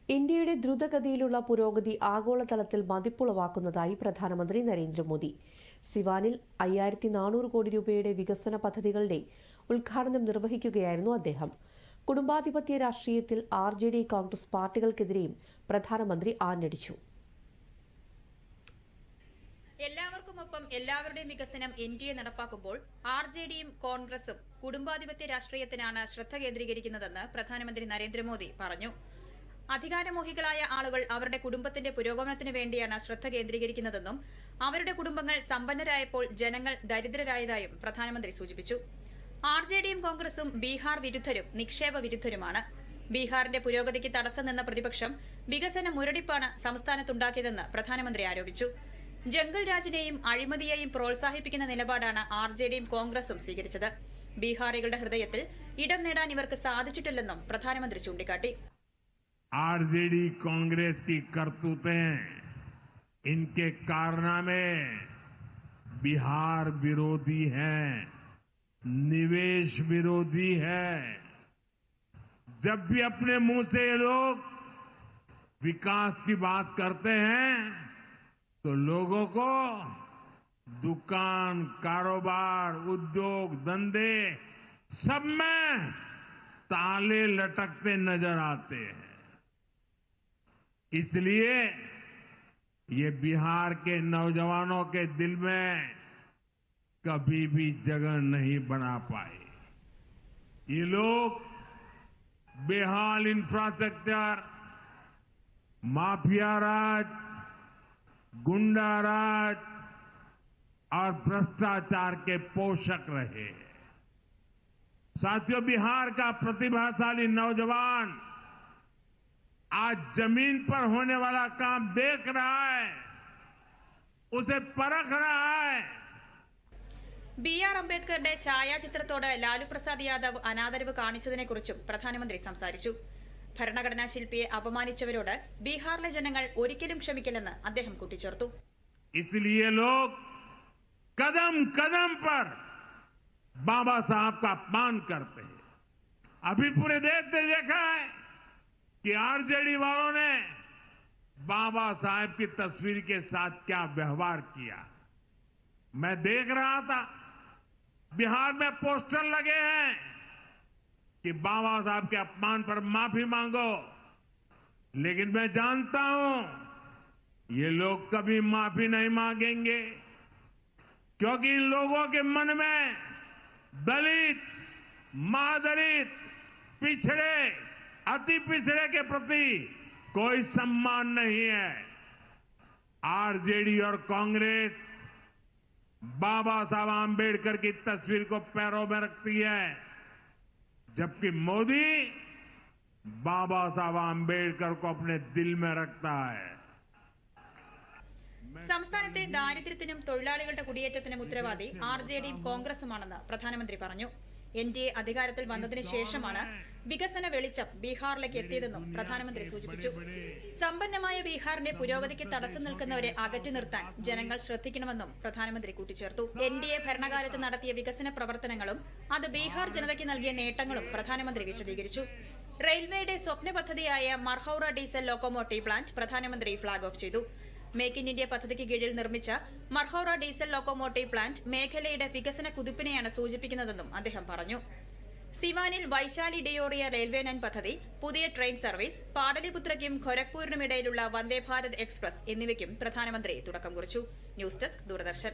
ഇന്ത്യയുടെ ദ്രുതഗതിയിലുള്ള പുരോഗതി ആഗോളതലത്തിൽ മതിപ്പുളവാക്കുന്നതായി പ്രധാനമന്ത്രി നരേന്ദ്രമോദി. സിവാനിൽ 5400 കോടി രൂപയുടെ വികസന പദ്ധതികളുടെ ഉദ്ഘാടനം നിർവഹിക്കുകയായിരുന്നു അദ്ദേഹം. കുടുംബാധിപത്യ രാഷ്ട്രീയത്തിൽ RJD കോൺഗ്രസ് പാർട്ടികൾക്കെതിരെയും പ്രധാനമന്ത്രി ആഞ്ഞടിച്ചു. എല്ലാവർക്കുമൊപ്പം എല്ലാവരുടെയും വികസനം ഇന്ത്യയെ നടപ്പാക്കുമ്പോൾ RJDയും കോൺഗ്രസും കുടുംബാധിപത്യ രാഷ്ട്രീയത്തിനാണ് ശ്രദ്ധ കേന്ദ്രീകരിക്കുന്നതെന്ന് പ്രധാനമന്ത്രി നരേന്ദ്രമോദി പറഞ്ഞു. അധികാരമോഹികളായ ആളുകൾ അവരുടെ കുടുംബത്തിന്റെ പുരോഗമനത്തിന് വേണ്ടിയാണ് ശ്രദ്ധ കേന്ദ്രീകരിക്കുന്നതെന്നും അവരുടെ കുടുംബങ്ങൾ സമ്പന്നരായപ്പോൾ ജനങ്ങൾ ദരിദ്രരായതായും പ്രധാനമന്ത്രി സൂചിപ്പിച്ചു. RJDയും കോൺഗ്രസും ബീഹാർ വിരുദ്ധരും നിക്ഷേപ വിരുദ്ധരുമാണ്. ബീഹാറിന്റെ പുരോഗതിക്ക് തടസ്സം നിന്ന പ്രതിപക്ഷം വികസന മുരടിപ്പാണ് സംസ്ഥാനത്തുണ്ടാക്കിയതെന്ന് പ്രധാനമന്ത്രി ആരോപിച്ചു. ജംഗിൾ രാജിനെയും അഴിമതിയെയും പ്രോത്സാഹിപ്പിക്കുന്ന നിലപാടാണ് RJDയും കോൺഗ്രസും സ്വീകരിച്ചത്. ബീഹാറികളുടെ ഹൃദയത്തിൽ ഇടം നേടാൻ ഇവർക്ക് സാധിച്ചിട്ടില്ലെന്നും പ്രധാനമന്ത്രി ചൂണ്ടിക്കാട്ടി. RJD कांग्रेस की करतूतें, इनके कारनामे बिहार विरोधी हैं, निवेश विरोधी है। जब भी अपने मुंह से ये लोग विकास की बात करते हैं तो लोगों को दुकान, कारोबार, उद्योग, धंधे सब में ताले लटकते नजर आते हैं। इसलिए ये बिहार के नौजवानों के दिल में कभी भी जगह नहीं बना पाए। ये लोग बेहाल इंफ्रास्ट्रक्चर, माफिया राज, गुंडा राज और भ्रष्टाचार के पोषक रहे। साथियों, बिहार का प्रतिभाशाली नौजवान आज जमीन पर होने वाला काम देख रहा है, उसे परख रहा है। BR അംബേദ്കറുടെ ഛായാചിത്രത്തോട് ലാലു പ്രസാദ് യാദവ് അനാദരവ് കാണിച്ചതിനെക്കുറിച്ചും പ്രധാനമന്ത്രി സംസാരിച്ചു. ഭരണഘടനാ ശില്പിയെ അപമാനിച്ചവരോട് ബീഹാറിലെ ജനങ്ങൾ ഒരിക്കലും ക്ഷമിക്കില്ലെന്ന് അദ്ദേഹം കൂട്ടിച്ചേർത്തു. इसलिए लोग कदम कदम पर बाबा साहब का अपमान करते हैं। अभी पूरे देश ने देखा है कि RJD वालों ने बाबा साहब की तस्वीर के साथ क्या व्यवहार किया। मैं देख रहा था बिहार में पोस्टर लगे हैं कि बाबा साहब के अपमान पर माफी मांगो, लेकिन मैं जानता हूं ये लोग कभी माफी नहीं मांगेंगे, क्योंकि इन लोगों के मन में दलित, महादलित, पिछड़े, अति पिछड़े के प्रति कोई सम्मान नहीं है। RJD और कांग्रेस बाबा साहब आंबेडकर की तस्वीर को पैरों में रखती है, जबकि मोदी बाबा साहब आंबेडकर को अपने दिल में रखता है। സംസ്ഥാനത്തെ ദാരിദ്ര്യത്തിനും തൊഴിലാളികളുടെ കുടിയേറ്റത്തിനും ഉത്തരവാദി RJDയും കോൺഗ്രസുമാണെന്ന് പ്രധാനമന്ത്രി പറഞ്ഞു. NDA അധികാരത്തിൽ വന്നതിന് ശേഷമാണ് വികസന വെളിച്ചം ബീഹാറിലേക്ക് എത്തിയതെന്നും പ്രധാനമന്ത്രി സൂചിപ്പിച്ചു. സമ്പന്നമായ ബീഹാറിന്റെ പുരോഗതിക്ക് തടസ്സം നിൽക്കുന്നവരെ അകറ്റി നിർത്താൻ ജനങ്ങൾ ശ്രദ്ധിക്കണമെന്നും പ്രധാനമന്ത്രി കൂട്ടിച്ചേർത്തു. NDA ഭരണകാലത്ത് നടത്തിയ വികസന പ്രവർത്തനങ്ങളും അത് ബീഹാർ ജനതയ്ക്ക് നൽകിയ നേട്ടങ്ങളും പ്രധാനമന്ത്രി വിശദീകരിച്ചു. റെയിൽവേയുടെ സ്വപ്ന പദ്ധതിയായ മർഹൌറ ഡീസൽ ലോക്കോമോട്ടീവ് പ്ലാന്റ് പ്രധാനമന്ത്രി ഫ്ളാഗ് ഓഫ് ചെയ്തു. മേക്ക് ഇൻ ഇന്ത്യ പദ്ധതിക്ക് കീഴിൽ നിർമ്മിച്ച മർഹൌറ ഡീസൽ ലോക്കോമോട്ടീവ് പ്ലാന്റ് മേഖലയുടെ വികസന കുതിപ്പിനെയാണ് സൂചിപ്പിക്കുന്നതെന്നും അദ്ദേഹം പറഞ്ഞു. സിവാനിൽ വൈശാലി ഡിയോറിയ റെയിൽവേ ലൈൻ പദ്ധതി, പുതിയ train service, പാടലിപുത്രയ്ക്കും ഖൊരഗ്പൂരിനുമിടയിലുള്ള Vande Bharat express എന്നിവയ്ക്കും പ്രധാനമന്ത്രി തുടക്കം കുറിച്ചു. News desk, Doordarshan.